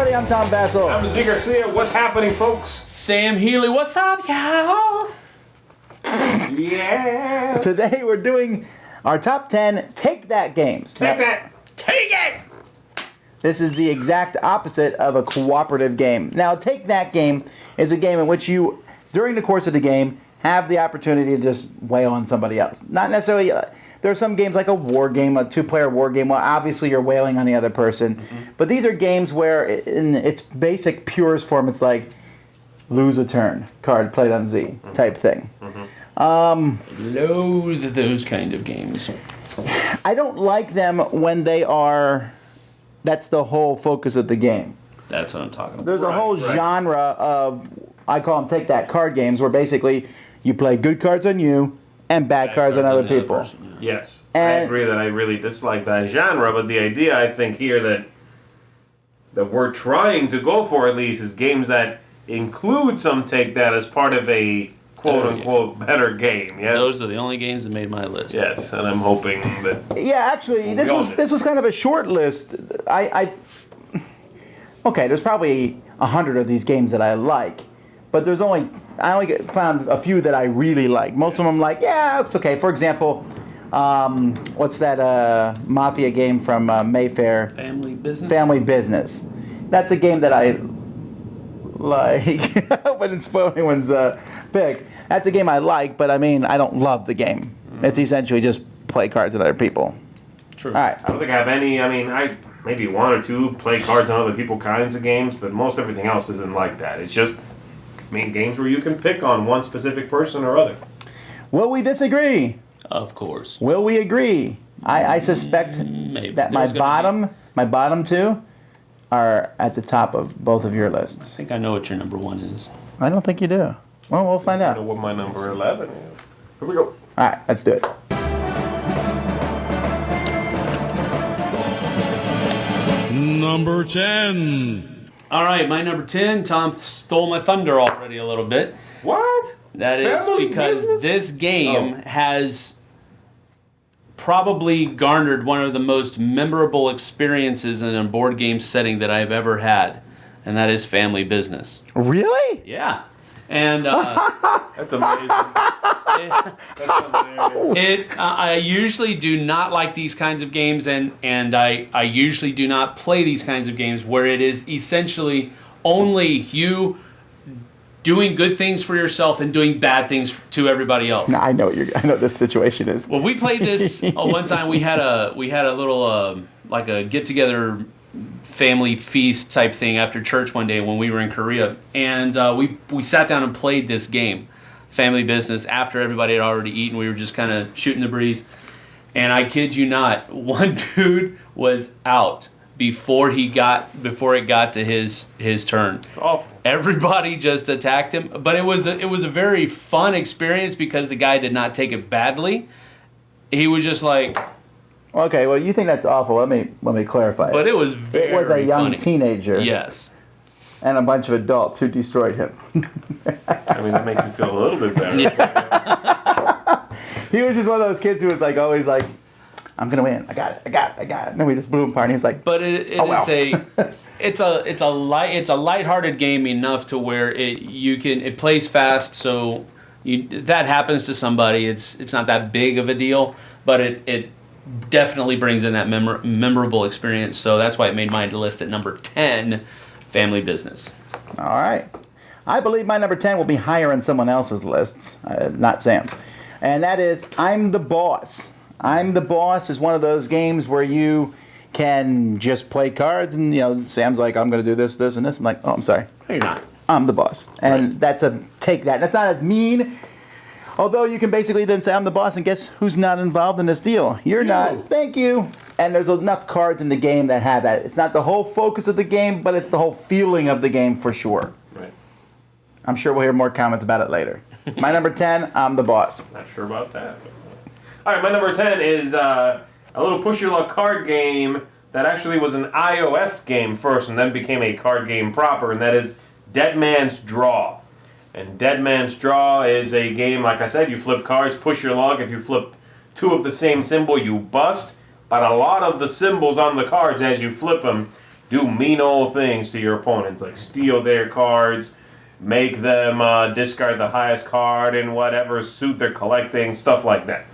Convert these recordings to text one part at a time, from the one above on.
Healey. I'm Tom Vasel. I'm Zee Garcia. What's happening, folks? Sam Healey, what's up, y'all? Yeah. Today we're doing our top 10 Take That games. Take Now, that. Take it! This is the exact opposite of a cooperative game. Now, Take That game is a game in which you, during the course of the game, have the opportunity to just wail on somebody else. Not necessarily... there are some games like a war game, a two-player war game, where obviously you're wailing on the other person. Mm-hmm. But these are games where, in its basic, purest form, it's like lose a turn, card played on Z type thing. Mm-hmm. Loathe those kind of games. I don't like them when they are... That's the whole focus of the game. That's what I'm talking about. There's a whole genre of, I call them Take That card games, where basically you play good cards on you and bad cards on other people. Yes, And I agree that I really dislike that genre, but the idea I think here that we're trying to go for at least is games that include some Take That as part of a quote-unquote better game. Yes, Those are the only games that made my list. Yes, and I'm hoping that... Yeah, actually, this was kind of a short list. Okay, there's probably 100 of these games that I like, but I only found a few that I really like. Most of them, like, yeah, it's okay. For example, what's that mafia game from Mayfair? Family Business? Family Business. That's a game that I like. I wouldn't spoil anyone's pick. That's a game I like, but I mean, I don't love the game. Mm-hmm. It's essentially just play cards with other people. True. All right. I don't think I have any. I mean, I maybe one or two play cards on other people kinds of games, but most everything else isn't like that. It's just, games where you can pick on one specific person or other. Will we disagree? Of course. Will we agree? I suspect Maybe. that my bottom two are at the top of both of your lists. I think I know what your number one is. I don't think you do. Well, we'll find I out. know All what my number 11 is. Here we go. right, let's do it. Number 10. All right, my number 10. Tom stole my thunder already a little bit. What? That is Family because Business? this game has probably garnered one of the most memorable experiences in a board game setting that I've ever had, and that is Family Business. Really? Yeah. And That's amazing. That's hilarious. I usually do not like these kinds of games, and I usually do not play these kinds of games where it is essentially only you doing good things for yourself and doing bad things to everybody else. No, I know what this situation is. Well, we played this one time. We had a little like a get together family feast type thing after church one day when we were in Korea, and we sat down and played this game, Family Business, after everybody had already eaten. We were just kind of shooting the breeze, and I kid you not, one dude was out before it got to his turn. It's awful. Everybody just attacked him, but it was a very fun experience because the guy did not take it badly. He was just like, Okay, well, you think that's awful. Let me clarify. but it was very It was a young funny. teenager. Yes. And a bunch of adults who destroyed him. I mean, that makes me feel a little bit better. He was just one of those kids who was like always like, I'm gonna win. I got it. And then we just blew him apart. And he was like, But it's a lighthearted game enough to where it plays fast, so that happens to somebody. It's not that big of a deal, but it definitely brings in that memorable experience. So that's why it made my list at number 10, Family Business. all right. I believe my number 10 will be higher on someone else's lists, not Sam's. And that is I'm the Boss. I'm the Boss is one of those games where you can just play cards and, Sam's like, I'm going to do this, this, and this. I'm like, oh, I'm sorry. No, you're not. I'm the boss. And that's a Take That. That's not as mean. Although you can basically then say, I'm the boss, and guess who's not involved in this deal? You're not. Thank you. And there's enough cards in the game that have that. It's not the whole focus of the game, but it's the whole feeling of the game for sure. Right. I'm sure we'll hear more comments about it later. My number 10, I'm the boss. Not sure about that. All right, my number 10 is a little push your luck card game that actually was an iOS game first and then became a card game proper, and that is Dead Man's Draw. And Dead Man's Draw is a game, like I said, you flip cards, push your luck. If you flip two of the same symbol, you bust. But a lot of the symbols on the cards, as you flip them, do mean old things to your opponents, like steal their cards, make them discard the highest card in whatever suit they're collecting, stuff like that.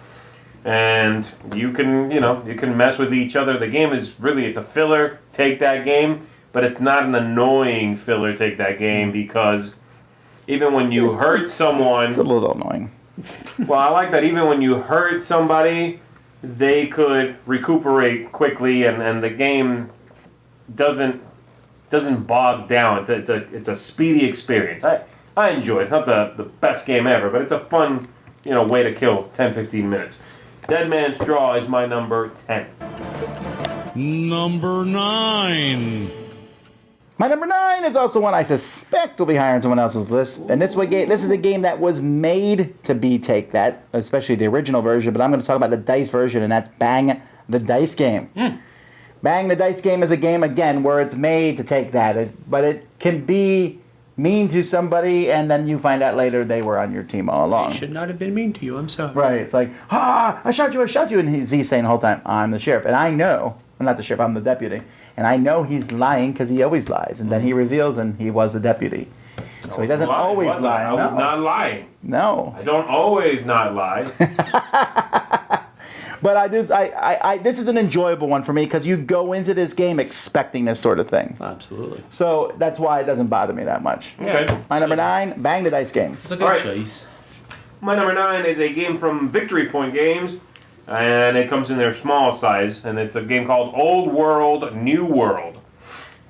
And you can mess with each other. The game is really, it's a filler, take that game, but it's not an annoying filler, take that game, because even when you hurt someone... It's a little annoying. Well, I like that even when you hurt somebody, they could recuperate quickly, and the game doesn't bog down. It's a speedy experience. I enjoy it. It's not the best game ever, but it's a fun way to kill 10-15 minutes. Dead Man's Draw is my number 10. Number 9. My number 9 is also one I suspect will be higher on someone else's list. And this is a game that was made to be Take That, especially the original version, but I'm going to talk about the dice version, and that's Bang the Dice Game. Bang the Dice Game is a game, again, where it's made to take that, but it can be mean to somebody, and then you find out later they were on your team all along. He should not have been mean to you. I'm sorry. Right. It's like, I shot you. And he's saying the whole time, I'm the sheriff. And I know, I'm not the sheriff, I'm the deputy. And I know he's lying because he always lies. And then he reveals and he was the deputy. So he doesn't always lie. I was not lying. No. I don't always not lie. But this is an enjoyable one for me because you go into this game expecting this sort of thing. Absolutely. So that's why it doesn't bother me that much. Okay. My number 9, Bang the Dice Game. It's a good choice. My number 9 is a game from Victory Point Games, and it comes in their small size, and it's a game called Old World, New World.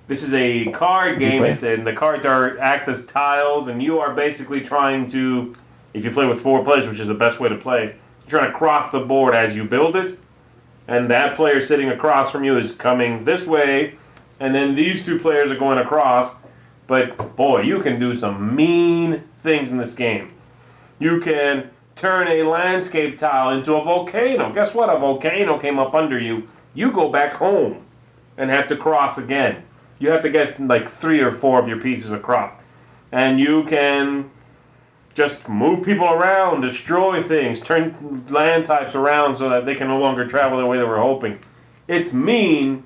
This is a card game, and the cards act as tiles, and you are basically trying to, if you play with 4 players, which is the best way to play, you're trying to cross the board as you build it, and that player sitting across from you is coming this way, and then these 2 players are going across. But boy, you can do some mean things in this game. You can turn a landscape tile into a volcano. Guess what? A volcano came up under you. You go back home and have to cross again. You have to get like 3 or 4 of your pieces across. And you can just move people around, destroy things, turn land types around so that they can no longer travel the way they were hoping. It's mean,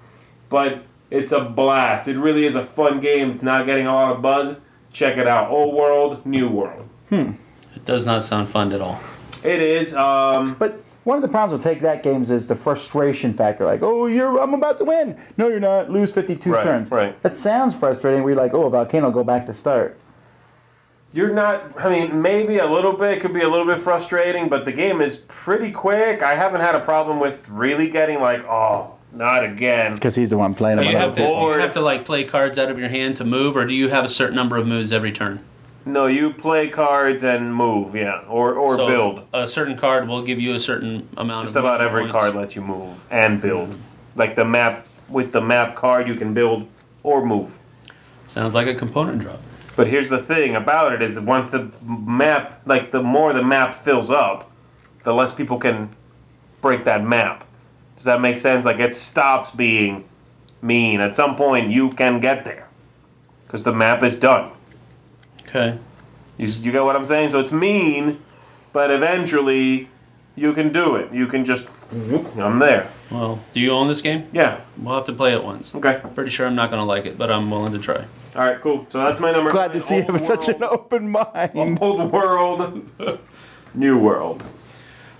but it's a blast. It really is a fun game. It's not getting a lot of buzz. Check it out. Old World, New World. It does not sound fun at all. It is. But one of the problems with Take That games is the frustration factor. Like, I'm about to win. No, you're not. Lose 52 turns. Right. That sounds frustrating. We're like, a volcano, go back to start. You're not, maybe a little bit. It could be a little bit frustrating, but the game is pretty quick. I haven't had a problem with really getting like, not again. It's because he's the one playing Do it. you have to like play cards out of your hand to move, or do you have a certain number of moves every turn? No, you play cards and move, or So build. A certain card will give you a certain amount Just of about movement every points. card lets you move and build. Like the map, with the map card, you can build or move. Sounds like a component drop. But here's the thing about it is that once the map, like the more the map fills up, the less people can break that map. Does that make sense? Like it stops being mean. At some point you can get there because the map is done. Okay. You get what I'm saying? So it's mean, but eventually you can do it. You can just, I'm there. Well, do you own this game? Yeah. We'll have to play it once. Okay. Pretty sure I'm not going to like it, but I'm willing to try. All right, cool. So that's my number. Glad to see you Old have such an World. open mind. Old World, New World.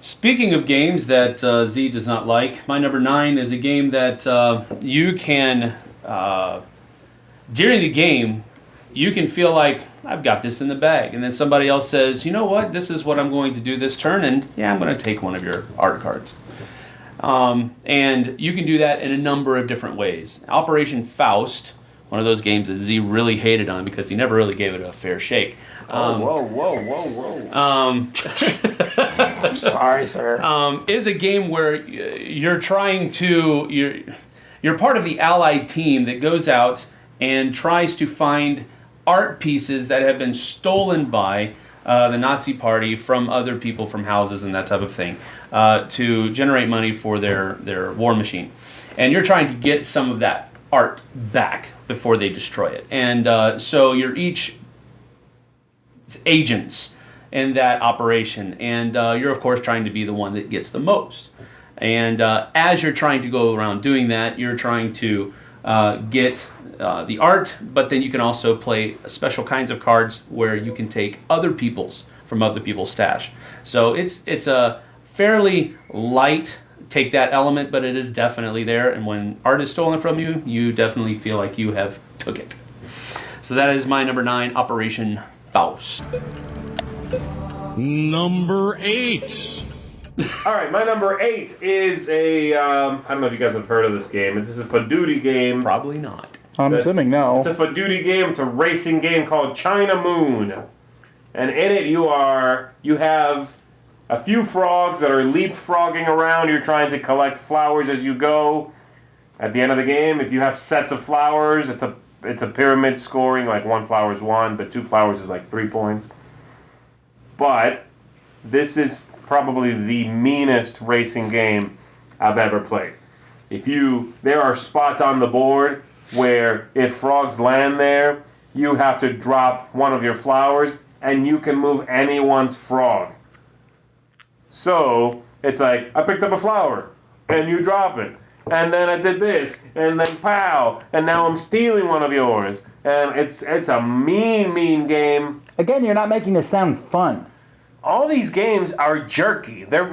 Speaking of games that Z does not like, my number 9 is a game that you can, during the game, you can feel like, I've got this in the bag. And then somebody else says, you know what, this is what I'm going to do this turn, and I'm going to take one of your art cards. And you can do that in a number of different ways. Operation Faust, one of those games that Z really hated on because he never really gave it a fair shake. Sorry, sir. Is a game where you're trying to, you're part of the Allied team that goes out and tries to find art pieces that have been stolen by the Nazi party from other people, from houses and that type of thing, to generate money for their war machine. And you're trying to get some of that art back before they destroy it. And so you're each agents in that operation, and you're of course trying to be the one that gets the most. And as you're trying to go around doing that, you're trying to get the art, but then you can also play special kinds of cards where you can take from other people's stash. So it's a fairly light take that element, but it is definitely there. And when art is stolen from you, you definitely feel like you have took it. So that is my number 9, Operation Faust. Number 8. All right, my number 8 is a. I don't know if you guys have heard of this game. This is a for duty game. Probably not. I'm assuming no. It's a for duty game. It's a racing game called China Moon, and in it you have a few frogs that are leapfrogging around. You're trying to collect flowers as you go. At the end of the game, if you have sets of flowers, it's a pyramid scoring. Like 1 flower is 1, but 2 flowers is like 3 points. But this is probably the meanest racing game I've ever played. There are spots on the board where if frogs land there, you have to drop one of your flowers, and you can move anyone's frog. So, it's like, I picked up a flower, and you drop it. And then I did this, and then pow, and now I'm stealing one of yours. And it's a mean game. Again, you're not making this sound fun. All these games are jerky. They're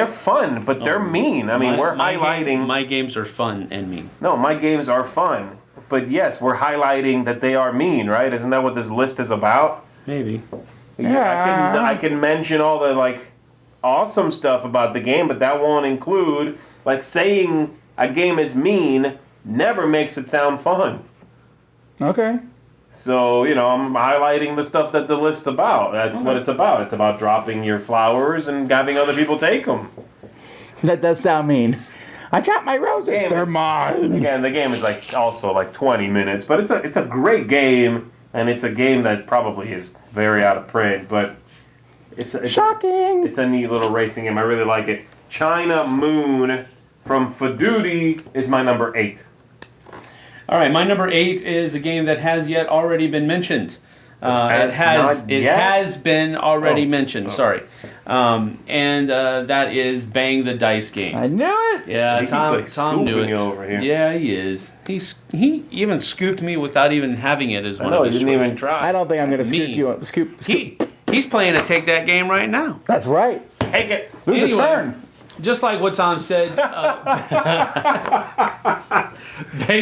fun, but they're mean. I mean, we're highlighting... my games are fun and mean. No, my games are fun. But yes, we're highlighting that they are mean, right? Isn't that what this list is about? Maybe. Yeah. I can mention all the, like, awesome stuff about the game, but that won't include, like, saying a game is mean never makes it sound fun. Okay. So, I'm highlighting the stuff that the list's about. That's what it's about. It's about dropping your flowers and having other people take them. That does sound mean. I dropped my roses. They're mine. Again, the game is also 20 minutes, but it's a great game, and it's a game that probably is very out of print, but it's shocking. It's a neat little racing game. I really like it. China Moon from For Duty is my number 8. All right, my number 8 is a game that has already been mentioned. It has been already mentioned. Sorry, and that is Bang the Dice Game. I knew it. Yeah, Tom knew it. Over here. Yeah, he is. He even scooped me without even having it as one of his choices. Didn't even try. I don't think I'm going to scoop you up. Scoop. He's playing to take that game right now. That's right. Take it. Lose a turn. Just like what Tom said, Bang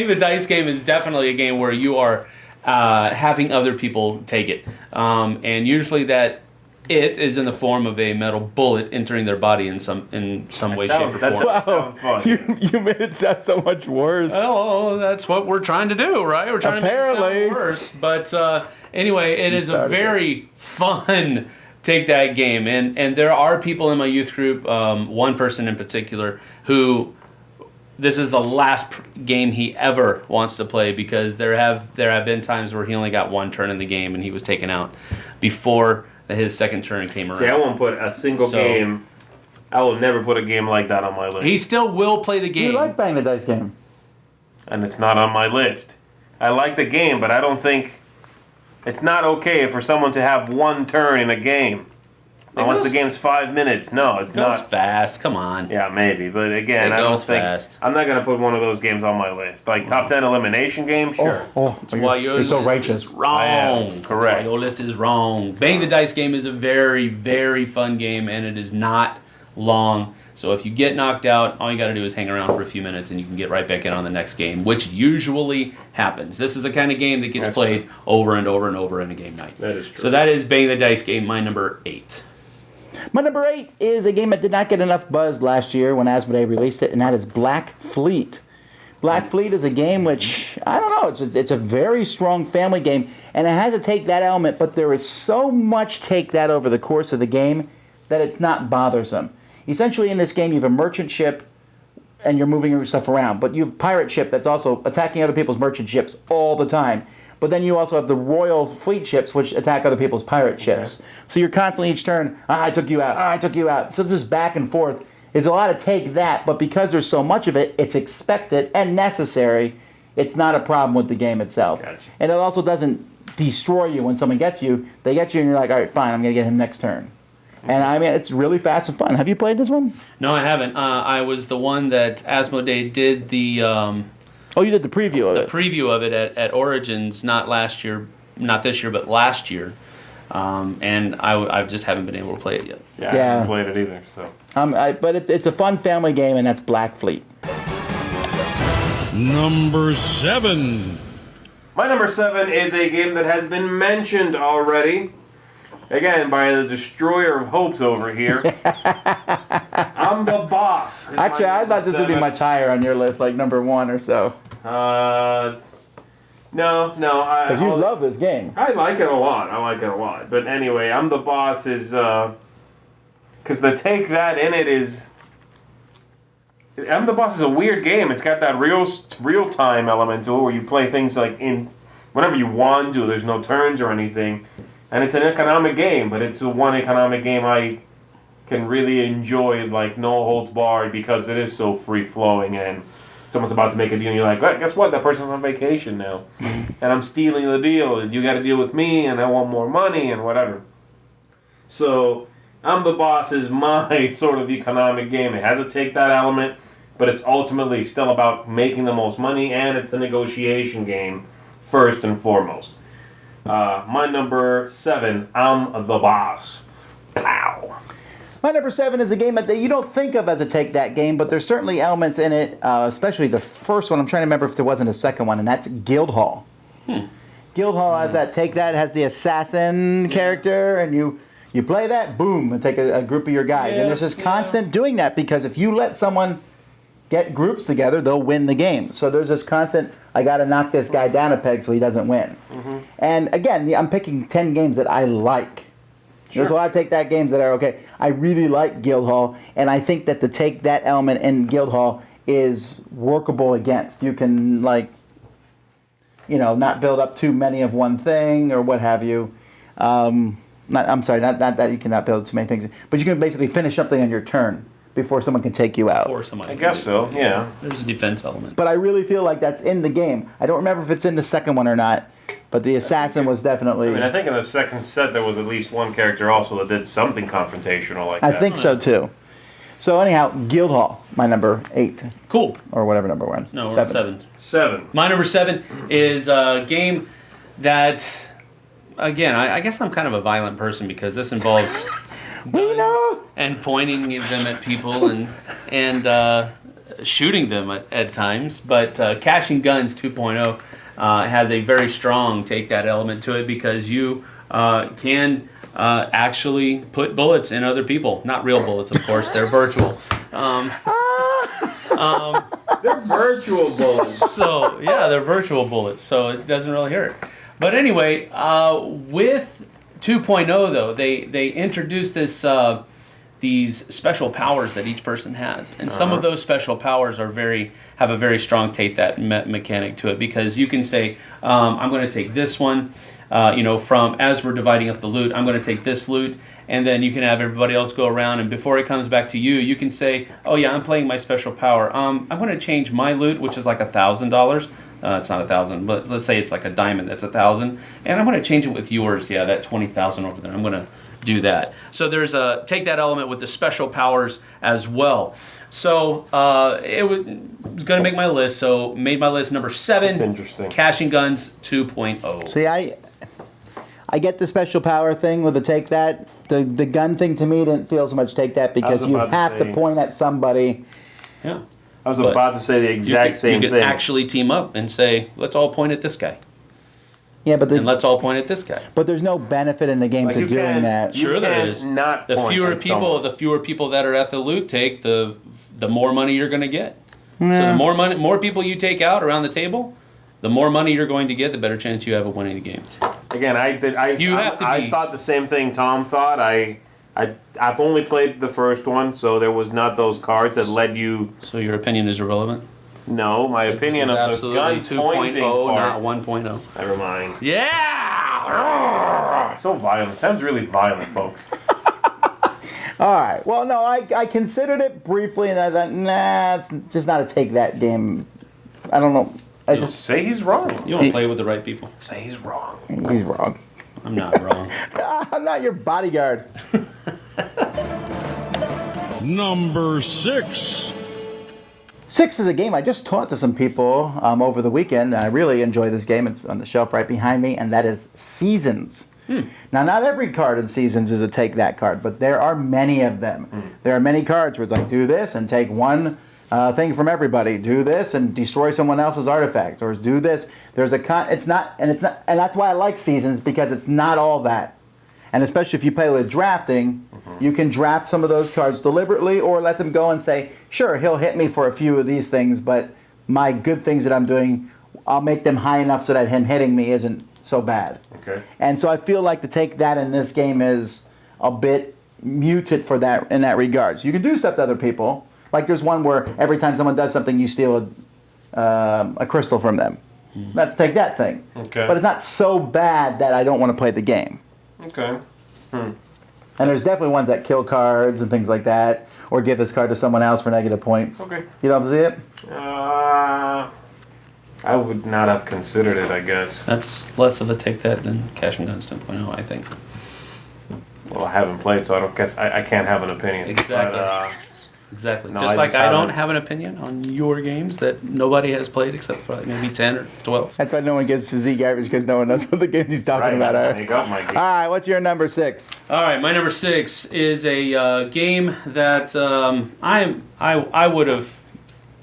the Dice Game is definitely a game where you are having other people take it. And usually that it is in the form of a metal bullet entering their body in some way, shape, or form. Wow. You made it sound so much worse. Oh, that's what we're trying to do, right? We're trying to make it sound worse. But anyway, it is a very fun take that game. And there are people in my youth group, one person in particular, who this is the last game he ever wants to play because there have been times where he only got 1 turn in the game and he was taken out before his second turn came around. See, I won't put a single game. I will never put a game like that on my list. He still will play the game. You like Bang the Dice Game. And it's not on my list. I like the game, but I don't think... It's not okay for someone to have 1 turn in a game. Unless the game's 5 minutes. No, it's not. It goes fast. Come on. Yeah, maybe. But again, I don't think... fast. I'm not going to put one of those games on my list. Like, top 10 elimination game? Sure. That's why you're so righteous. Is wrong. I am. Correct. That's why your list is wrong. Bang the Dice Game is a very, very fun game, and it is not long. So if you get knocked out, all you got to do is hang around for a few minutes, and you can get right back in on the next game, which usually happens. This is the kind of game that gets played over and over and over in a game night. That is true. So that is Bang the Dice Game, my number 8. My number 8 is a game that did not get enough buzz last year when Asmodee released it, and that is Black Fleet. Black Fleet is a game which, I don't know, it's a very strong family game, and it has to take that element, but there is so much take that over the course of the game that it's not bothersome. Essentially, in this game, you have a merchant ship, and you're moving your stuff around. But you have a pirate ship that's also attacking other people's merchant ships all the time. But then you also have the royal fleet ships, which attack other people's pirate ships. So you're constantly each turn, I took you out, I took you out. So this is back and forth. It's a lot of take that, but because there's so much of it, it's expected and necessary. It's not a problem with the game itself. Gotcha. And it also doesn't destroy you when someone gets you. They get you, and you're like, all right, fine, I'm going to get him next turn. And I mean, it's really fast and fun. Have you played this one? No, I haven't. I was the one that Asmodee did the Oh, you did the preview of the it. preview of it at Origins, not this year, but last year. And I just haven't been able to play it yet. Yeah, I Yeah. haven't played it either. So But it's a fun family game, and that's Black Fleet. Number 7. my number 7 is a game that has been mentioned already. Again, by the destroyer of hopes over here. I'm the Boss. is my Actually, I number thought this would be 7. much higher on your list, like number 1 or so. No. Because you love this game. I like it a lot. But anyway, I'm the Boss is because the take that in it is. I'm the Boss is a weird game. It's got that real time element to it where you play things like in whenever you want to. There's no turns or anything, and it's an economic game. But it's the one economic game I can really enjoy, like no holds barred, because it is so free flowing and. Someone's about to make a deal, and you're like, well, guess what? That person's on vacation now. And I'm stealing the deal, and you got to deal with me, and I want more money, and whatever. So, I'm the Boss is my sort of economic game. It has a take that element, but it's ultimately still about making the most money, and it's a negotiation game, first and foremost. My number 7, I'm the Boss. Pow. My number 7 is a game that you don't think of as a take that game, but there's certainly elements in it, especially the first one. I'm trying to remember if there wasn't a second one, and that's Guildhall. Guildhall has that take that, has the assassin character, and you play that, boom, and take a group of your guys. And there's this constant doing that, because if you let someone get groups together, they'll win the game. So there's this constant, I got to knock this guy down a peg so he doesn't win. And again, I'm picking 10 games that I like. There's a lot of take that games that are okay. I really like Guildhall, and I think that the take that element in Guildhall is workable against. You can not build up too many of one thing or what have you. Not that you cannot build too many things, but you can basically finish something on your turn before someone can take you out. I guess so, yeah. There's a defense element. But I really feel like that's in the game. I don't remember if it's in the second one or not. But the assassin was definitely. I think in the second set there was at least one character also that did something confrontational like that. I think so too. So anyhow, Guildhall, my number 8. Cool. Or whatever number one. No, we're 7. 7. My number 7 is a game that, again, I guess I'm kind of a violent person because this involves guns and pointing them at people and shooting them at times. But Cashing Guns 2.0 has a very strong take that element to it because you can actually put bullets in other people. Not real bullets, of course. They're virtual. They're virtual bullets. So, yeah, they're virtual bullets, so it doesn't really hurt. But anyway, with 2.0, though, they introduced these special powers that each person has. And some of those special powers have a very strong take that mechanic to it, because you can say, I'm going to take this one, from as we're dividing up the loot, I'm going to take this loot, and then you can have everybody else go around, and before it comes back to you, you can say, oh yeah, I'm playing my special power. I'm going to change my loot, which is like $1,000. It's not 1,000, but let's say it's like a diamond that's 1,000, and I'm going to change it with yours. Yeah, that 20,000 over there. I'm going to do that. So there's a take that element with the special powers as well. So it was going to make my list. So made my list number 7. That's interesting. Cashing Guns 2.0. See, I get the special power thing with the take that. The gun thing to me didn't feel so much take that because you have to point at somebody. Yeah. I was about to say the exact same thing. You thing. can actually team up and say, let's all point at this guy. Yeah, but and let's all point at this guy. But there's no benefit in the game to doing that. Sure, there is. Not the fewer people that are at the loot take, the more money you're going to get. Yeah. So the more people you take out around the table, the more money you're going to get, the better chance you have of winning the game. Again, I thought the same thing Tom thought. I've only played the first one, so there was not those cards that led you. So your opinion is irrelevant? No, my opinion of the gun 2.0, not 1.0. Never mind. Yeah! So violent. Sounds really violent, folks. All right. Well, no, I considered it briefly, and I thought, nah, it's just not a take that game. I don't know. I just say he's wrong. You don't play with the right people. Say he's wrong. He's wrong. I'm not wrong. I'm not your bodyguard. Number 6. 6 is a game I just taught to some people over the weekend. I really enjoy this game. It's on the shelf right behind me, and that is Seasons. Now, not every card in Seasons is a take that card, but there are many of them. There are many cards where it's like, do this and take one thing from everybody. Do this and destroy someone else's artifact, or do this. There's a it's not, and that's why I like Seasons, because it's not all that. And especially if you play with drafting, you can draft some of those cards deliberately, or let them go and say, sure, he'll hit me for a few of these things, but my good things that I'm doing, I'll make them high enough so that him hitting me isn't so bad. Okay. And so I feel like to take that in this game is a bit muted for that in that regard. So you can do stuff to other people. Like there's one where every time someone does something, you steal a crystal from them. Let's take that thing. Okay. But it's not so bad that I don't want to play the game. Okay. And there's definitely ones that kill cards and things like that, or give this card to someone else for negative points. Okay. You don't see it? I would not have considered it, I guess. That's less of a take that than Cash and Guns 2.0, I think. Well, I haven't played, so I don't guess I can't have an opinion. Exactly. But, Exactly. No, Just I like just I don't haven't. have an opinion on your games that nobody has played except for like maybe 10 or 12. That's why no one gets to Zee Garbage, because no one knows what the game he's talking right, about. that's when you got my game. All right, what's your number 6? All right, my number 6 is a game that I would have.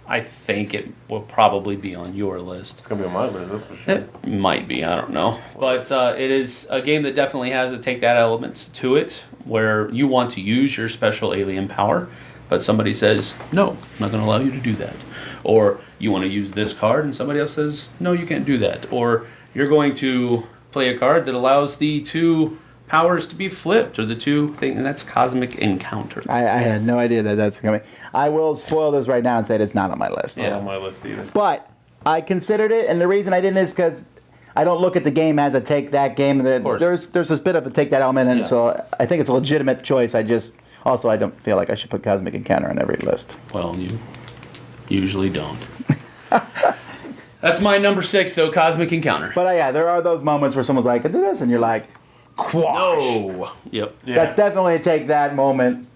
I think it will probably be on your list. It's gonna be on my list, that's for sure. It might be, I don't know. But it is a game that definitely has a take that element to it, where you want to use your special alien power, but somebody says, no, I'm not going to allow you to do that. Or you want to use this card, and somebody else says, no, you can't do that. Or you're going to play a card that allows the two powers to be flipped, or the two things, and that's Cosmic Encounter. I had no idea that that's coming. I will spoil this right now and say it's not on my list. It's not on my list either. But I considered it, and the reason I didn't is because I don't look at the game as a take that game. There's this bit of a take that element, and so I think it's a legitimate choice. I don't feel like I should put Cosmic Encounter on every list. Well, you usually don't. That's my number 6, though, Cosmic Encounter. But yeah, there are those moments where someone's like, do this, and you're like, quash. No. Yep. Yeah. That's definitely a take that moment.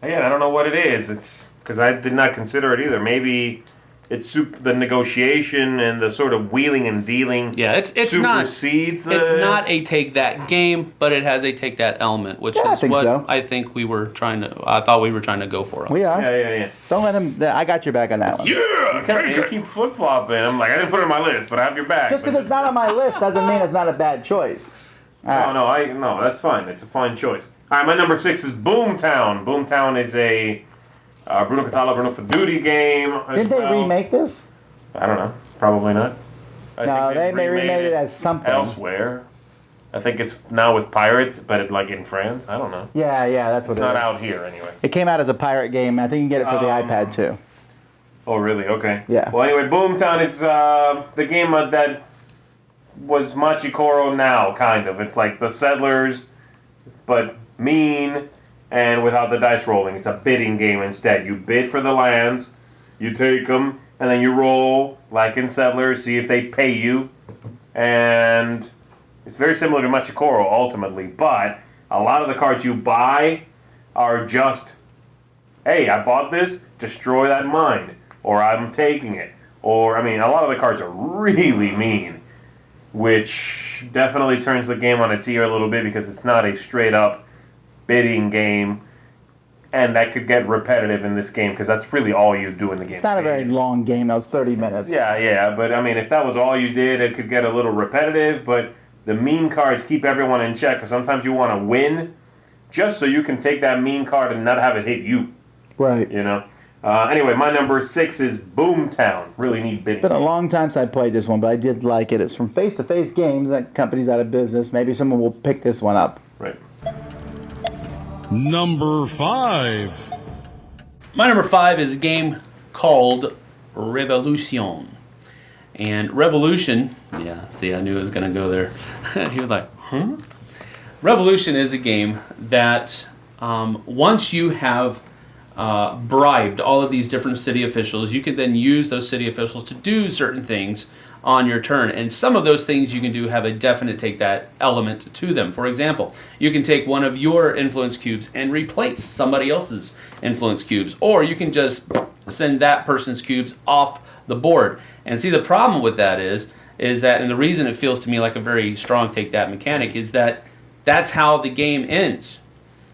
Again, I don't know what it is. It's because I did not consider it either. Maybe it's the negotiation and the sort of wheeling and dealing. Yeah, it's supersedes not. It's not a take that game, but it has a take that element, which Yeah, I is think what so. I think we were trying to. I thought we were trying to go for. We are. Yeah. Don't let him. I got your back on that one. You keep flip flopping. I'm like, I didn't put it on my list, but I have your back. Just because it's not on my list doesn't mean it's not a bad choice. No, that's fine. It's a fine choice. All right, my number 6 is Boomtown. Boomtown is a Bruno Catala, Bruno Fiduti game. Did they remake this? I don't know. Probably not. No, they may remade it as something. Elsewhere. I think it's now with pirates, but like in France. I don't know. Yeah, that's what It's it not is. out here anyway. It came out as a pirate game. I think you can get it for the iPad too. Oh, really? Okay. Yeah. Well, anyway, Boomtown is the game that was Machikoro now, kind of. It's like the Settlers, but mean and without the dice rolling. It's a bidding game instead. You bid for the lands, you take them, and then you roll, like in Settlers, see if they pay you. And it's very similar to Machikoro, ultimately, but a lot of the cards you buy are just, hey, I bought this, destroy that mine, or I'm taking it. Or, a lot of the cards are really mean, which definitely turns the game on its ear a little bit because it's not a straight-up bidding game, and that could get repetitive in this game because that's really all you do in the game. It's not a very long game. That was 30 minutes. Yeah, but if that was all you did, it could get a little repetitive, but the mean cards keep everyone in check because sometimes you want to win just so you can take that mean card and not have it hit you. Right. Anyway, my number 6 is Boomtown. Really neat bidding. It's been a long time since I played this one, but I did like it. It's from Face to Face Games. That company's out of business. Maybe someone will pick this one up. Right. Number 5. My number 5 is a game called Revolution. And Revolution, yeah, see, I knew it was going to go there. He was like, huh? Revolution is a game that once you have bribed all of these different city officials, you can then use those city officials to do certain things on your turn. And some of those things you can do have a definite take that element to them. For example, you can take one of your influence cubes and replace somebody else's influence cubes, or you can just send that person's cubes off the board. And see, the problem with that is that, and the reason it feels to me like a very strong take that mechanic is that that's how the game ends.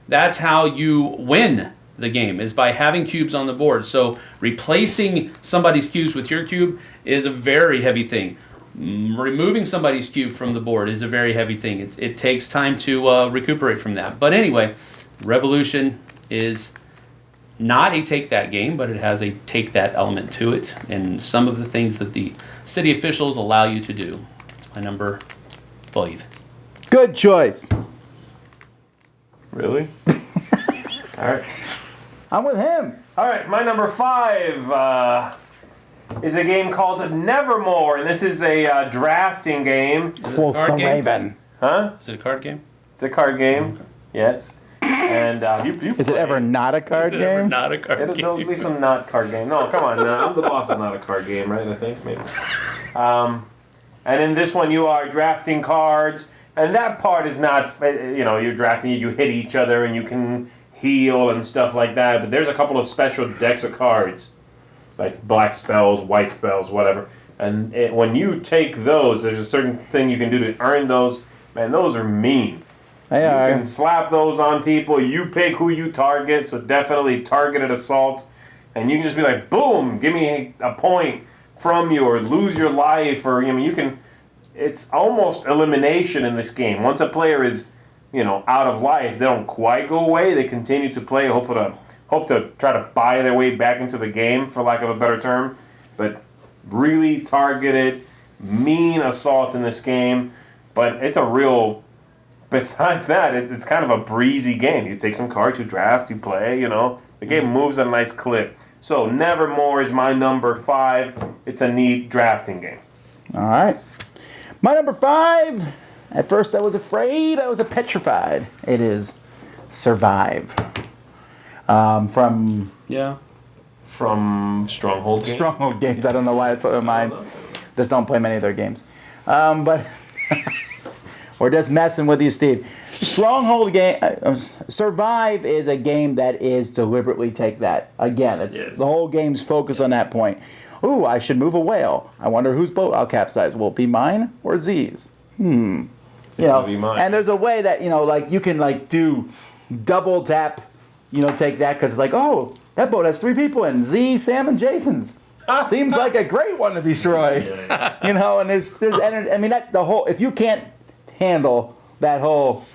That's how you win the game, is by having cubes on the board. So replacing somebody's cubes with your cube is a very heavy thing. Removing somebody's cube from the board is a very heavy thing. It takes time to recuperate from that. But anyway, Revolution is not a take that game, but it has a take that element to it, and some of the things that the city officials allow you to do. It's my number 5. Good choice. Really? All right. I'm with him. All right, my number 5 is a game called Nevermore, and this is a drafting game. Quoth the card game? Raven. Huh? Is it a card game? It's a card game. Yes. And you Is it ever not a card Is it ever game? not a card There'll game? be some not card game. No, come on. I'm the boss is not a card game, right? I think maybe. And in this one, you are drafting cards, and that part is not. You're drafting. You hit each other, and you can heal and stuff like that. But there's a couple of special decks of cards, like black spells, white spells, whatever. And when you take those, there's a certain thing you can do to earn those. Man, those are mean. They You are. can slap those on people. You pick who you target, so definitely targeted assaults. And you can just be like, boom, give me a point from you, or lose your life, or you can. It's almost elimination in this game. Once a player is, out of life, they don't quite go away. They continue to play, hope to try to buy their way back into the game, for lack of a better term. But really targeted, mean assault in this game. But it's a real. Besides that, it's kind of a breezy game. You take some cards, you draft, you play, The game moves at a nice clip. So Nevermore is my number 5. It's a neat drafting game. All right. My number 5. At first I was afraid. I was petrified. It is Survive. From Yeah. From Stronghold game? Stronghold Games. I don't know why it's on mine. Just don't play many of their games. But... We're just messing with you, Steve. Stronghold game. Survive is a game that is deliberately take that. Again, it's the whole game's focused on that point. Ooh, I should move a whale. I wonder whose boat I'll capsize. Will it be mine or Zee's? It'll be mine. And there's a way that you can do double tap. Take that because it's like, oh, that boat has 3 people in. Zee, Sam, and Jason's. Seems like a great one to destroy. And there's energy. I mean, the whole. If you can't handle that whole,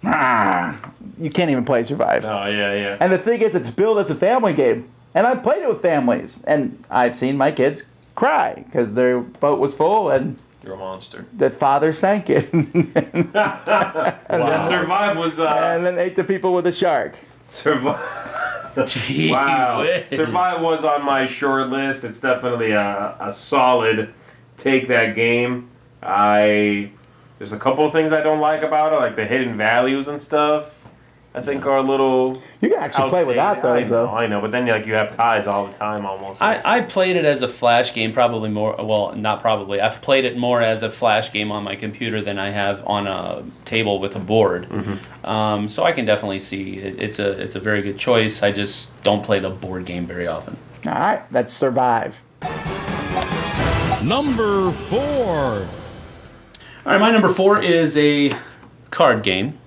you can't even play Survive. Oh, yeah. And the thing is, it's billed as a family game, and I've played it with families, and I've seen my kids cry because their boat was full and You're a monster. the father sank it, and Wow. Survive was... then ate the people with a shark. Gee Wow. whiz. Survive was on my short list. It's definitely a solid take that game. There's a couple of things I don't like about it, like the hidden values and stuff. I think are a little. You can actually play without those, though. I know, but then you have ties all the time almost. I played it as a flash game, probably more. Well, not probably. I've played it more as a flash game on my computer than I have on a table with a board. Mm-hmm. So I can definitely see it's a very good choice. I just don't play the board game very often. All right, that's Survive. Number 4. All right, my number 4 is a card game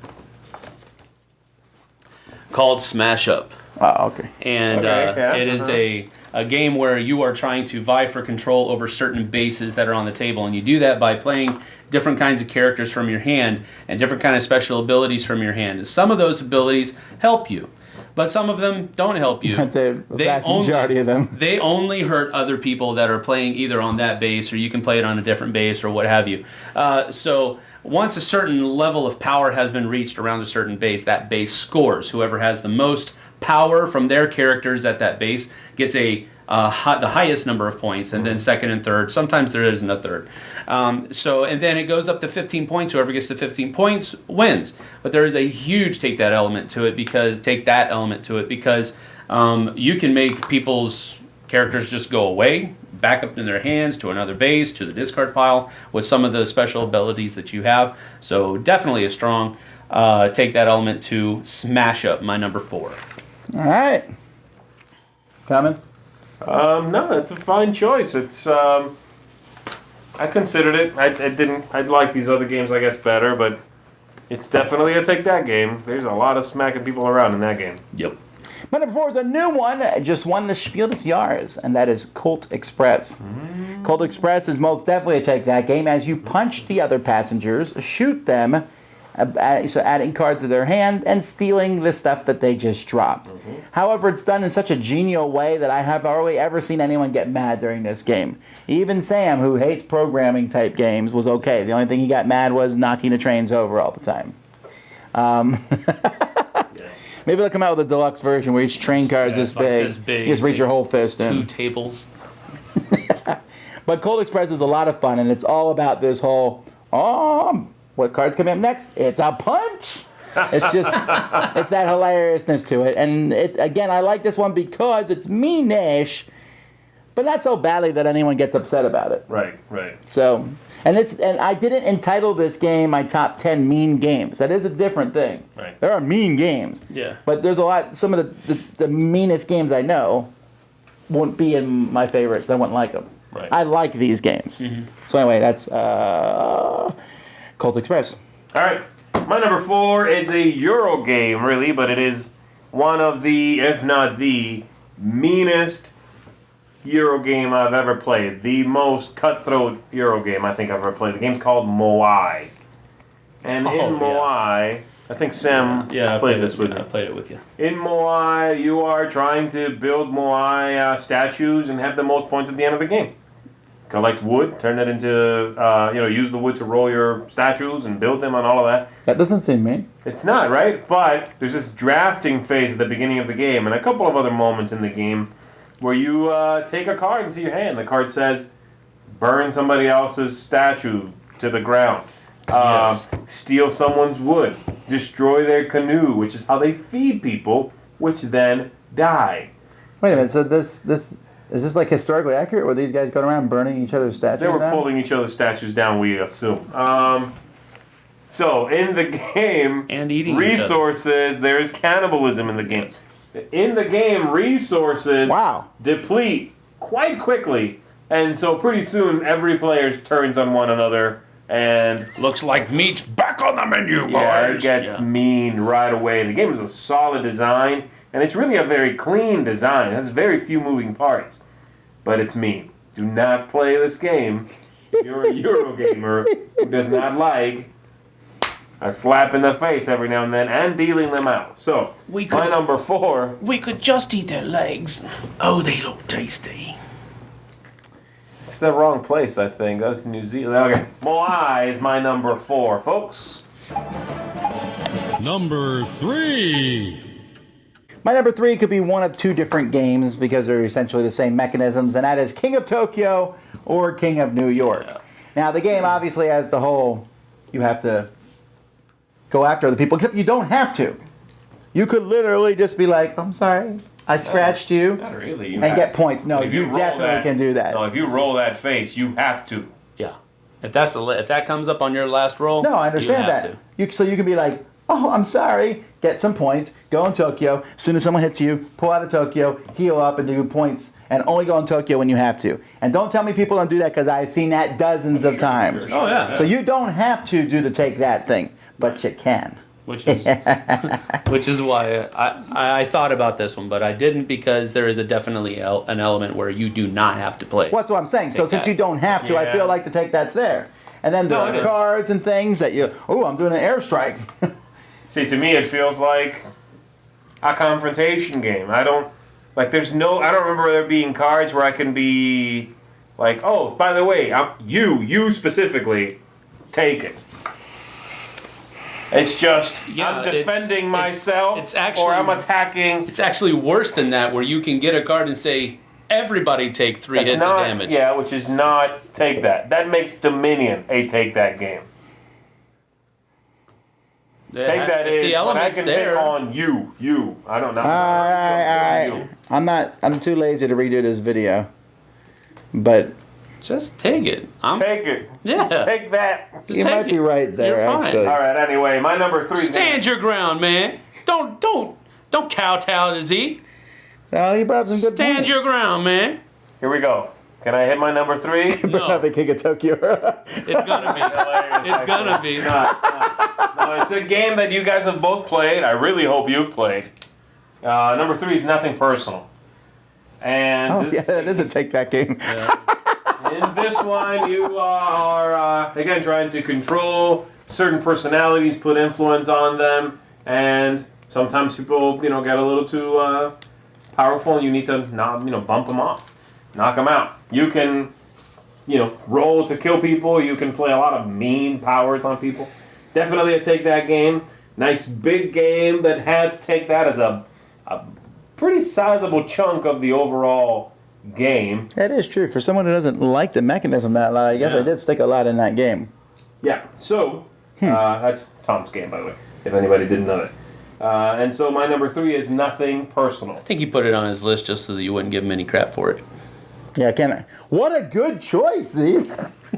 called Smash Up. Oh, okay. And it is a game where you are trying to vie for control over certain bases that are on the table. And you do that by playing different kinds of characters from your hand and different kind of special abilities from your hand. And some of those abilities help you, but some of them don't help you. The vast majority of them. They only hurt other people that are playing either on that base, or you can play it on a different base, or what have you. So once a certain level of power has been reached around a certain base, that base scores. Whoever has the most power from their characters at that base gets the highest number of points, and then second and third. Sometimes there isn't a third. And then it goes up to 15 points. Whoever gets to 15 points wins. But there is a huge take that element to it because you can make people's Characters just go away, back up in their hands to another base, to the discard pile, with some of the special abilities that you have. So definitely a strong take that element to Smash Up, my number 4. All right. Comments? No, it's a fine choice. It's I considered it. I didn't. I'd like these other games, I guess, better, but it's definitely a take that game. There's a lot of smacking people around in that game. Yep. My number 4 is a new one. It just won the Spiel des Jahres, and that is Colt Express. Colt Express is most definitely a take that game as you punch the other passengers, shoot them, so adding cards to their hand and stealing the stuff that they just dropped. However, it's done in such a genial way that I have hardly ever seen anyone get mad during this game. Even Sam, who hates programming type games, was okay. The only thing he got mad was knocking the trains over all the time. Maybe they'll come out with a deluxe version where each train car is this, like big. this big. You just reach your whole fist in. 2 tables. But Cold Express is a lot of fun, and it's all about this whole, what card's coming up next? It's a punch! It's just, it's that hilariousness to it. And again, I like this one because it's mean-ish, but not so badly that anyone gets upset about it. Right. So, and I didn't entitle this game my top 10 mean games. That is a different thing. Right. There are mean games. Yeah. But there's a lot, some of the meanest games I know won't be in my favorites. I wouldn't like them. Right. I like these games. So anyway, that's Colt Express. All right. My number 4 is a Euro game, really, but it is one of the, if not the, meanest Euro game I've ever played. The most cutthroat Euro game I think I've ever played. The game's called Moai. And in Moai, I think Sam played this with me. I played it with you. In Moai, you are trying to build Moai statues and have the most points at the end of the game. Collect wood, turn that into, use the wood to roll your statues and build them and all of that. That doesn't seem mean. It's not, right? But there's this drafting phase at the beginning of the game and a couple of other moments in the game where you take a card into your hand. The card says, burn somebody else's statue to the ground. Steal someone's wood. Destroy their canoe, which is how they feed people, which then die. Wait a minute, so this is this like historically accurate where these guys go around burning each other's statues They were down? pulling each other's statues down, we assume. So in the game, And eating resources, there is cannibalism in the game. In the game, resources deplete quite quickly, and so pretty soon every player turns on one another, and Looks like meat's back on the menu, boys. it gets mean right away. The game is a solid design, and it's really a very clean design. It has very few moving parts, but it's mean. Do not play this game if you're a Euro gamer who does not like a slap in the face every now and then and dealing them out. So, my number 4. We could just eat their legs. Oh, they look tasty. It's the wrong place, I think. That's New Zealand. Okay. Moai is my number 4, folks. Number 3. My number 3 could be one of 2 different games because they're essentially the same mechanisms, and that is King of Tokyo or King of New York. Yeah. Now, the game obviously has the whole, you have to go after other people, except you don't have to. You could literally just be like, I'm sorry, I scratched you, Not really. and get points. No, If you roll definitely can do that. No, if you roll that face, you have to. Yeah. If that comes up on your last roll, No, I understand you have that. So you can be like, oh, I'm sorry, get some points, go in Tokyo. As soon as someone hits you, pull out of Tokyo, heal up, and do points. And only go in Tokyo when you have to. And don't tell me people don't do that because I've seen that dozens of times. Oh, yeah. So you don't have to do the take that thing, but you can. Which is why I thought about this one, but I didn't because there is definitely an element where you do not have to play. Well, that's what I'm saying. So since you don't have to, I feel like the take that's there. And then there are cards and things that I'm doing an airstrike. See, to me, it feels like a confrontation game. I don't remember there being cards where I can be like, oh, by the way, you specifically, take it. It's just, I'm defending myself, or I'm attacking. It's actually worse than that, where you can get a card and say, everybody take 3 hits of damage. Yeah, which is not take that. That makes Dominion a take that game. Take that if the is when I element's can there. pick on you. I don't know. All right. I'm too lazy to redo this video. But Just take it. Take it. Yeah. Take that. Just you take might be it. right there, You're fine. actually. All right. Anyway, my number 3. Stand your ground, man. Don't kowtow to Z. Oh, you brought up some good Stand points. your ground, man. Here we go. Can I hit my number 3? But No. not the King of Tokyo. It's gonna be. It's gonna be. No, it's a game that you guys have both played. I really hope you've played. Number 3 is Nothing Personal. And Oh, this, yeah, that is a take-back game. in this one, you are, again, trying to control certain personalities, put influence on them, and sometimes people, get a little too powerful, and you need to not, bump them off, knock them out. You can, roll to kill people. You can play a lot of mean powers on people. Definitely a take that game. Nice big game that has take that as a pretty sizable chunk of the overall game. That is true. For someone who doesn't like the mechanism that lot, I guess Yeah. I did stick a lot in that game. Yeah. So that's Tom's game, by the way, if anybody didn't know that. And so my number 3 is Nothing Personal. I think he put it on his list just so that you wouldn't give him any crap for it. Yeah, can I? What a good choice, see?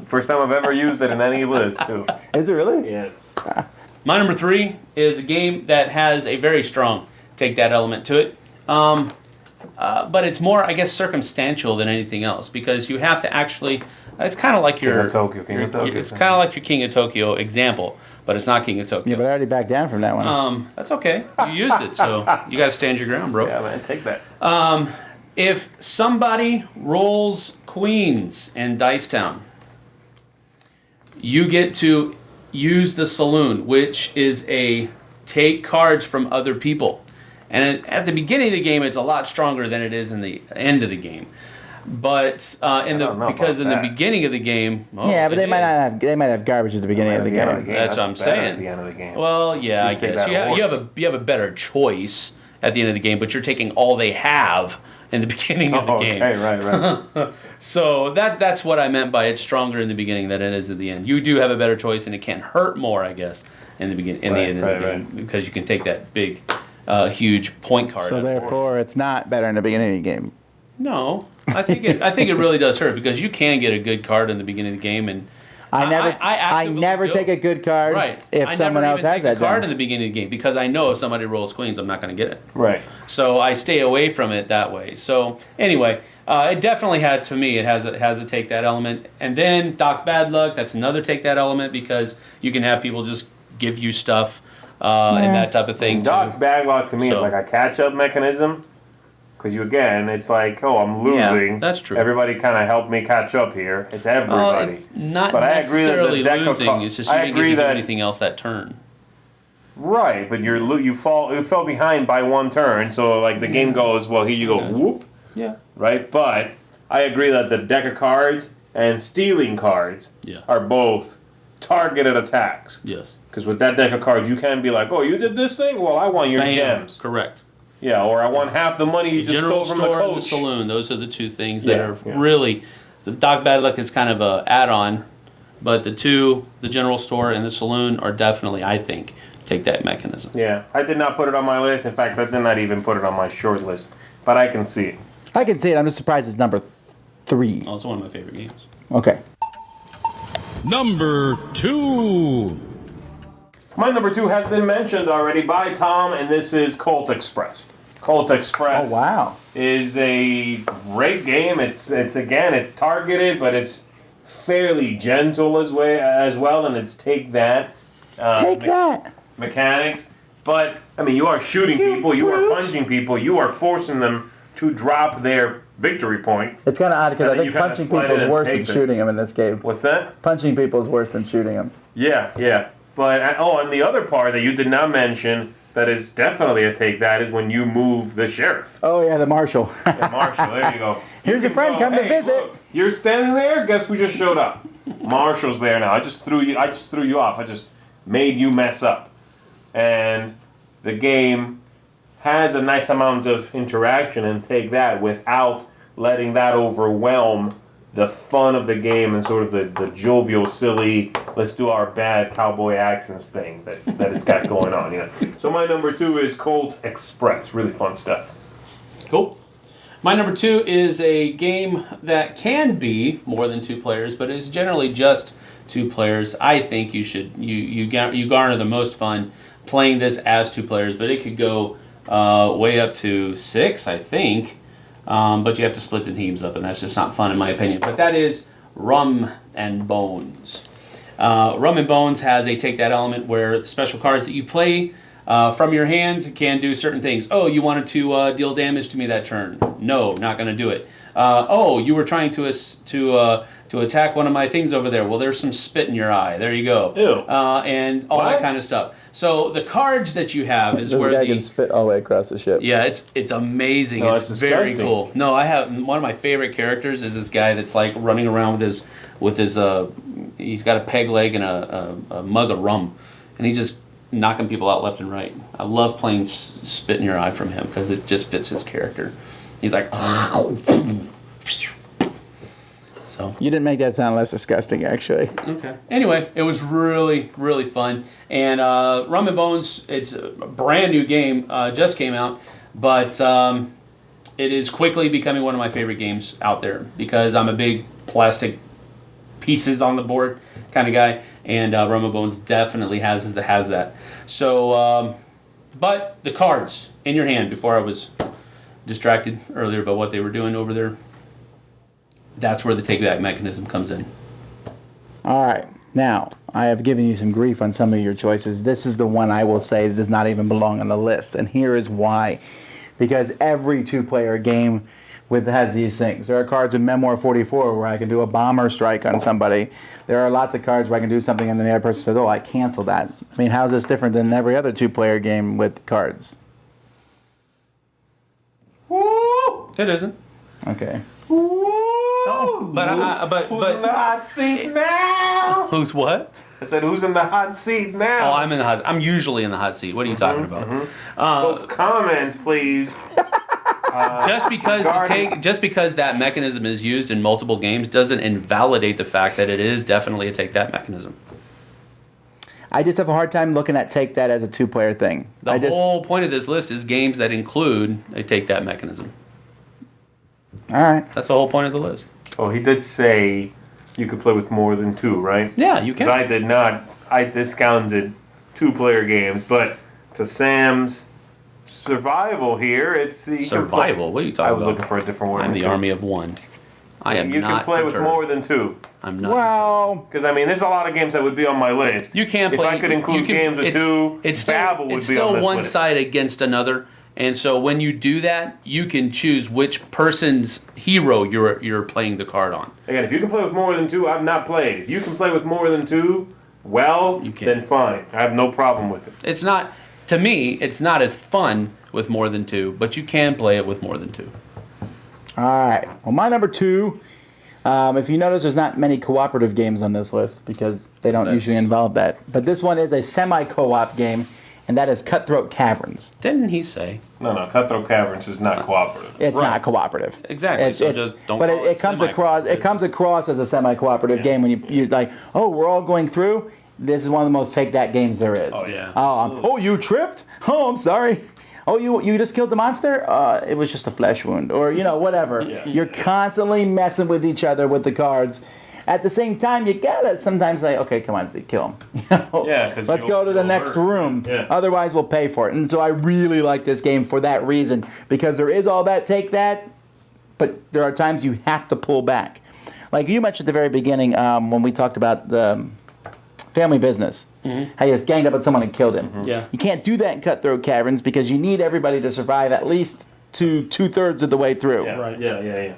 First time I've ever used it in any list, too. Is it really? Yes. My number 3 is a game that has a very strong take that element to it. But it's more, I guess, circumstantial than anything else because you have to actually. It's kind of like King of Tokyo. It's kind of like your King of Tokyo example, but it's not King of Tokyo. Yeah, but I already backed down from that one. That's okay. You used it, so you got to stand your ground, bro. Yeah, man, take that. If somebody rolls queens in Dice Town, you get to use the saloon, which is a take cards from other people. And at the beginning of the game, it's a lot stronger than it is in the end of the game. But in the beginning of the game, yeah, but they might have garbage at the beginning of the game. That's what I'm better saying. At the end of the game. Well, yeah, I You take guess that you have a better choice at the end of the game, but you're taking all they have in the beginning of the game. Okay, right. So that's what I meant by it's stronger in the beginning than it is at the end. You do have a better choice, and it can hurt more, I guess, in the beginning, the end of the game, because you can take that big, huge point card. So therefore, it's not better in the beginning of the game. No, I think it really does hurt because you can get a good card in the beginning of the game, and I never take a good card if someone else has that card down. in the beginning of the game because I know if somebody rolls queens, I'm not going to get it. Right. So I stay away from it that way. So anyway, it definitely had to me. It has a take that element, and then Doc Bad Luck. That's another take that element because you can have people just give you stuff and that type of thing. Doc Bad Luck to me is like a catch up mechanism. Because it's like, I'm losing. Yeah, that's true. Everybody kind of helped me catch up here. It's everybody. It's not but necessarily I agree that losing. It's just you didn't get to do anything else that turn. Right, but you fell behind by one turn, so like the game goes, well, here you go, whoop. Yeah. Right, but I agree that the deck of cards and stealing cards are both targeted attacks. Yes. Because with that deck of cards, you can be like, oh, you did this thing? Well, I want your gems. Correct. Yeah, or I want half the money you just stole from the General store coach. and the saloon. Those are the two things that are really. The Doc Bad Luck is kind of a add-on, but the general store and the saloon, are definitely, I think, take that mechanism. Yeah, I did not put it on my list. In fact, I did not even put it on my short list. But I can see it. I can see it. I'm just surprised it's number 3. Oh, it's one of my favorite games. Okay. Number 2. My number 2 has been mentioned already by Tom, and this is Colt Express. Colt Express is a great game. It's targeted, but it's fairly gentle as well, and it's take that. Mechanics. But, you are shooting people, you are punching people, you are forcing them to drop their victory points. It's kind of odd because I think punching people is worse than shooting them in this game. What's that? Punching people is worse than shooting them. Yeah. But, and the other part that you did not mention that is definitely a take that is when you move the sheriff. Oh, yeah, the marshal. The marshal, there you go. Here's your friend, come to visit. Look, you're standing there, guess who just showed up? Marshall's there now. I just threw you off. I just made you mess up. And the game has a nice amount of interaction and take that without letting that overwhelm the fun of the game and sort of the jovial, silly, let's do our bad cowboy accents thing that it's got going on. You know. So my number 2 is Colt Express. Really fun stuff. Cool. My number 2 is a game that can be more than 2 players, but is generally just 2 players. I think you garner the most fun playing this as 2 players, but it could go way up to 6, I think. But you have to split the teams up, and that's just not fun in my opinion. But that is Rum and Bones. Rum and Bones has a take that element where the special cards that you play from your hand can do certain things. Oh, you wanted to deal damage to me that turn. No, not going to do it. Oh, you were trying to attack one of my things over there. Well, there's some spit in your eye. There you go. Ew. And all that kind of stuff. So the cards that you have is where guy can spit all the way across the ship. Yeah, it's amazing. No, it's very cool. No, I have one of my favorite characters is this guy that's like running around with his he's got a peg leg and a mug of rum, and he's just knocking people out left and right. I love playing spit in your eye from him because it just fits his character. He's like. So. You didn't make that sound less disgusting, actually. Okay. Anyway, it was really, really fun. And Rum and Bones, it's a brand new game, just came out, but it is quickly becoming one of my favorite games out there because I'm a big plastic pieces on the board kind of guy, and Rum and Bones definitely has that. So, but the cards in your hand, before I was distracted earlier by what they were doing over there, that's where the take-back mechanism comes in. All right. Now, I have given you some grief on some of your choices. This is the one I will say that does not even belong on the list, and here is why. Because every 2-player game has these things. There are cards in Memoir 44 where I can do a bomber strike on somebody. There are lots of cards where I can do something and then the other person says, oh, I cancel that. I mean, how's this different than every other 2-player game with cards? Woo! It isn't. Okay. But who's in the hot seat now? Who's what? I said, who's in the hot seat now? Oh, I'm in the hot. I'm usually in the hot seat. What are you talking about? Folks, comments, please. Just because that mechanism is used in multiple games doesn't invalidate the fact that it is definitely a take that mechanism. I just have a hard time looking at take that as a 2-player thing. The whole point of this list is games that include a take that mechanism. All right. That's the whole point of the list. Oh, he did say you could play with more than 2, right? Yeah, you can. 'Cause I did not. I discounted 2-player games, but to Sam's survival here, it's the survival. What are you talking about? I was looking for a different word. I'm the army of one. I am you not. can play perturbed. with more than 2. I'm not. Well, because I mean, there's a lot of games that would be on my list. You can't play. If I could include games with 2, Babel would it's be still on this one list. side against another, and so when you do that, you can choose which person's hero you're playing the card on. Again, if you can play with more than 2, I've not played. If you can play with more than 2, well, then fine. I have no problem with it. It's not. To me, it's not as fun with more than 2, but you can play it with more than 2. all right. Well, my number 2, if you notice, there's not many cooperative games on this list because they don't usually involve that. But this one is a semi-co-op game, and that is Cutthroat Caverns. Didn't he say? No, Cutthroat Caverns is not cooperative. It's not cooperative. Exactly. So just don't. But call it comes across. It comes across as a semi-cooperative game when you're like, oh, we're all going through. This is one of the most take that games there is. Oh yeah. Oh, you tripped? Oh, I'm sorry. Oh, you just killed the monster? It was just a flesh wound, or whatever. Yeah. You're constantly messing with each other with the cards. At the same time, you gotta sometimes say, okay, come on, Zee, kill him. Yeah, 'cause let's go to the next hurt. room. Yeah. Otherwise, we'll pay for it. And so I really like this game for that reason, because there is all that take that, but there are times you have to pull back. Like you mentioned at the very beginning when we talked about the family business. Mm-hmm. How you just ganged up on someone and killed him. Mm-hmm. Yeah. You can't do that in Cutthroat Caverns because you need everybody to survive at least to 2/3 of the way through. Yeah, right. Yeah.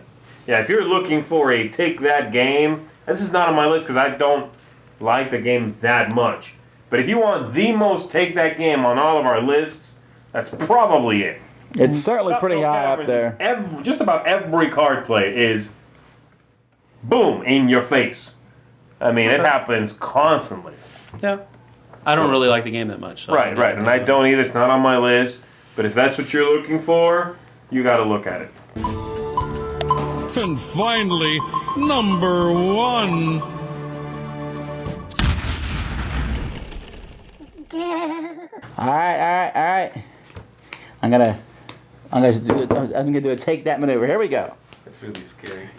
Yeah, if you're looking for a take that game, this is not on my list because I don't like the game that much. But if you want the most take that game on all of our lists, that's probably it. It's certainly pretty Cutthroat high up Caverns there. is just about every card play is boom in your face. I mean, it happens constantly. Yeah. I don't really like the game that much. So Right. And I don't either. It's not on my list. But if that's what you're looking for, you got to look at it. And finally, Number 1. All right. I'm gonna do a take that maneuver. Here we go. That's really scary.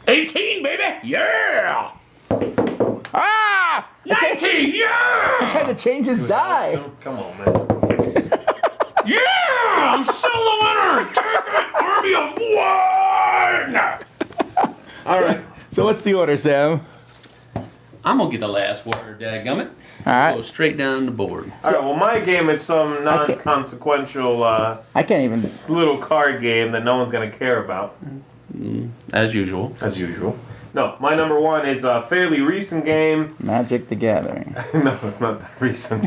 18, baby! Yeah! Ah! 19, yeah! I tried to change his die. Come on, man. Yeah! I'm still the winner! Take it, Army of One! All right. So what's the order, Sam? I'm gonna get the last word, dadgummit. All right. Go straight down the board. All right. Well, my game is some non-consequential I can't even. little card game that no one's gonna care about, As usual. as usual. No, my number 1 is a fairly recent game. Magic the Gathering. No, it's not that recent.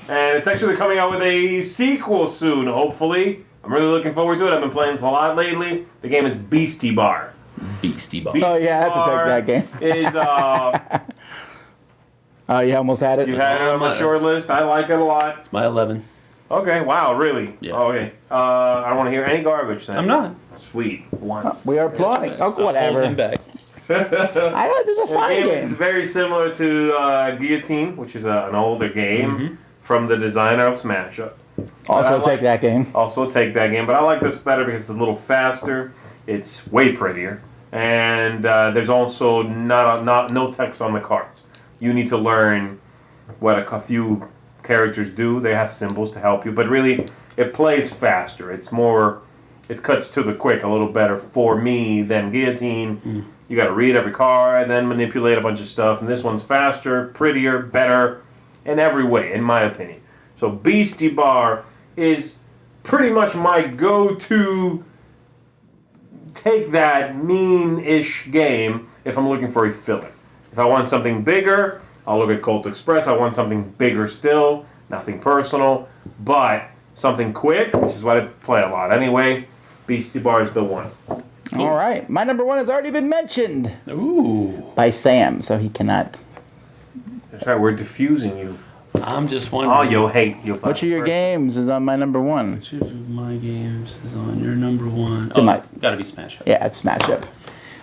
And it's actually coming out with a sequel soon, hopefully. I'm really looking forward to it. I've been playing this a lot lately. The game is Beastie Bar. Beastie Bar. Oh yeah, that's a take that game. Is Oh, you almost had it. you had it on the short list. I like it a lot. It's my 11. Okay, wow, really? Yeah. Okay. I don't want to hear any garbage then. I'm not. Sweet. Once. We are applauding. Oh, whatever. Hold him back. I know this is a The fine game game. is very similar to Guillotine, which is an older game from the designer of Smash Up. Also, I take that game. Also take that game, but I like this better because it's a little faster. It's way prettier, and there's also no text on the cards. You need to learn what a few characters do. They have symbols to help you, but really, it plays faster. It's more. It cuts to the quick a little better for me than Guillotine. You got to read every card and then manipulate a bunch of stuff. And this one's faster, prettier, better in every way, in my opinion. So Beastie Bar is pretty much my go-to take that mean-ish game if I'm looking for a filler. If I want something bigger, I'll look at Colt Express. I want something bigger still, nothing personal, but something quick, which is what I play a lot anyway. Beastie Bar is the one. All right. My number 1 has already been mentioned Ooh. by Sam, so he cannot. That's right, we're diffusing you. I'm just wondering. Oh, you'll hate. Which of your games is on my number 1? Which of my games is on your number 1? in my- It's gotta be Smash Up. Yeah, it's Smash Up.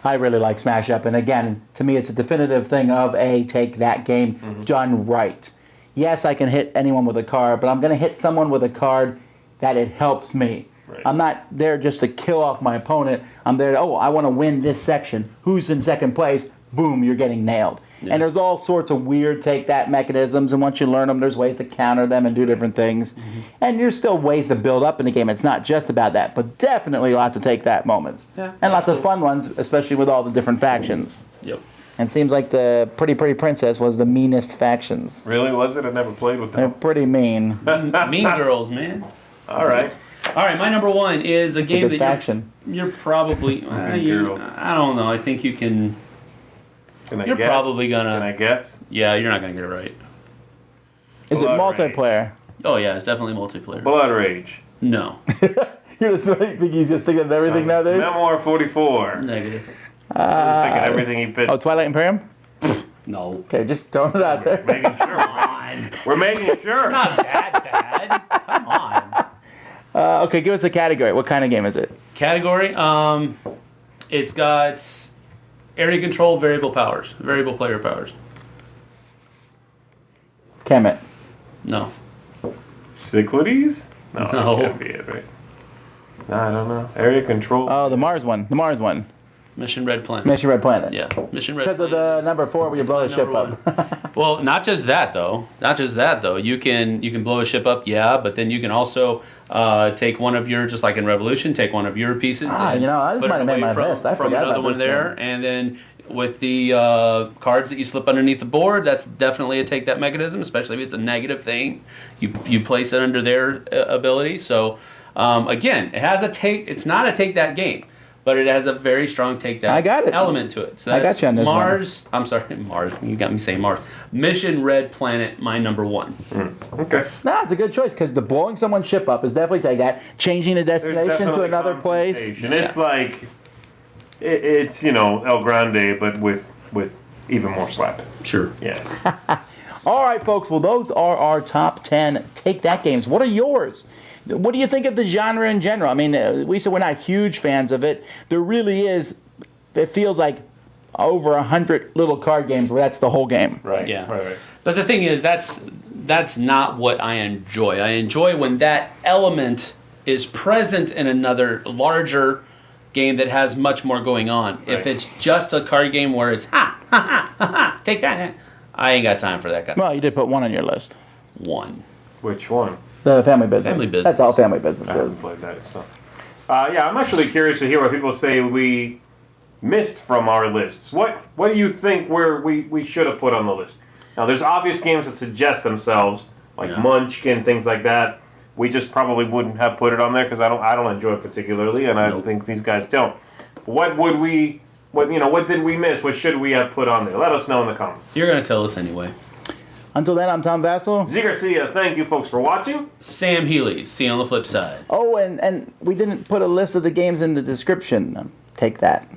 I really like Smash Up, and again, to me, it's a definitive thing of a take that game done right. Yes, I can hit anyone with a card, but I'm going to hit someone with a card that it helps me. Right. I'm not there just to kill off my opponent. I'm there to, I want to win this section. Who's in second place? Boom, you're getting nailed. Yeah. And there's all sorts of weird take that mechanisms, and once you learn them, there's ways to counter them and do different things. And there's still ways to build up in the game. It's not just about that, but definitely lots of take that moments. Yeah, and lots of fun ones, especially with all the different factions. Yep. And it seems like the Pretty Pretty Princess was the meanest factions. Really, was it? I never played with They're them. pretty mean. Mean Girls, man. All right. All right, my number 1 is a It's a game good that faction. you're probably. Girls. I don't know. I think you can. Can I You're guess? probably gonna. Can I guess? Yeah, you're not gonna get it right. Is it Blood Rage. multiplayer? Oh yeah, it's definitely multiplayer. Blood Rage. No. You're just think he's just thinking of everything nowadays? Memoir 44. Negative. Thinking everything he pitched. Oh, Twilight Imperium? No. Okay, just throwing it out there. Making sure. Come on. We're making sure. Not that bad. Come on. Okay, give us a category. What kind of game is it? Category. It's got area control, variable powers, variable player powers. Kemet. No. Cyclades? No, No. that can't be it, right? No, I don't know. Area control. Oh, the Mars one. The Mars one. Mission Red Planet. Mission Red Planet. Yeah, Mission Red Because of Planet. the is- number 4 where you is blow my a ship number up. Well, not just that though. Not just that though. You can blow a ship up, yeah, but then you can also take one of your, just like in Revolution, take one of your pieces. and you know, this put might it have made away my from, list. I from forgot another about one this there, one. and then with the cards that you slip underneath the board, that's definitely a take that mechanism, especially if it's a negative thing. You place it under their ability. So again, it has a take. It's not a take that game, but it has a very strong take that I got it. element to it. So I got that's you on this one. Mars. I'm sorry, Mars. You got me saying Mars. Mission Red Planet, my number 1. Okay. No, it's a good choice because the blowing someone's ship up is definitely take that. Changing the There's destination to definitely another place. confrontation. It's like, it's, you know, El Grande, but with even more slap. Sure. Yeah. All right, folks. Well, those are our top 10 Take That games. What are yours? What do you think of the genre in general? I mean, we said we're not huge fans of it. There really is. It feels like over 100 little card games where that's the whole game. Right. Yeah. Right. But the thing is, that's not what I enjoy. I enjoy when that element is present in another larger game that has much more going on. Right. If it's just a card game where it's take that, I ain't got time for that kind Well, you did put one on your list. of one. Which one? The family business. Family business. That's all family business I haven't is. played that. So, yeah, I'm actually curious to hear what people say we missed from our lists. What do you think we should have put on the list? Now, there's obvious games that suggest themselves, like Munchkin, things like that. We just probably wouldn't have put it on there because I don't enjoy it particularly, and I think these guys don't. What did we miss? What should we have put on there? Let us know in the comments. You're going to tell us anyway. Until then, I'm Tom Vasel. Zee Garcia, thank you folks for watching. Sam Healey, see you on the flip side. Oh, and we didn't put a list of the games in the description. Take that.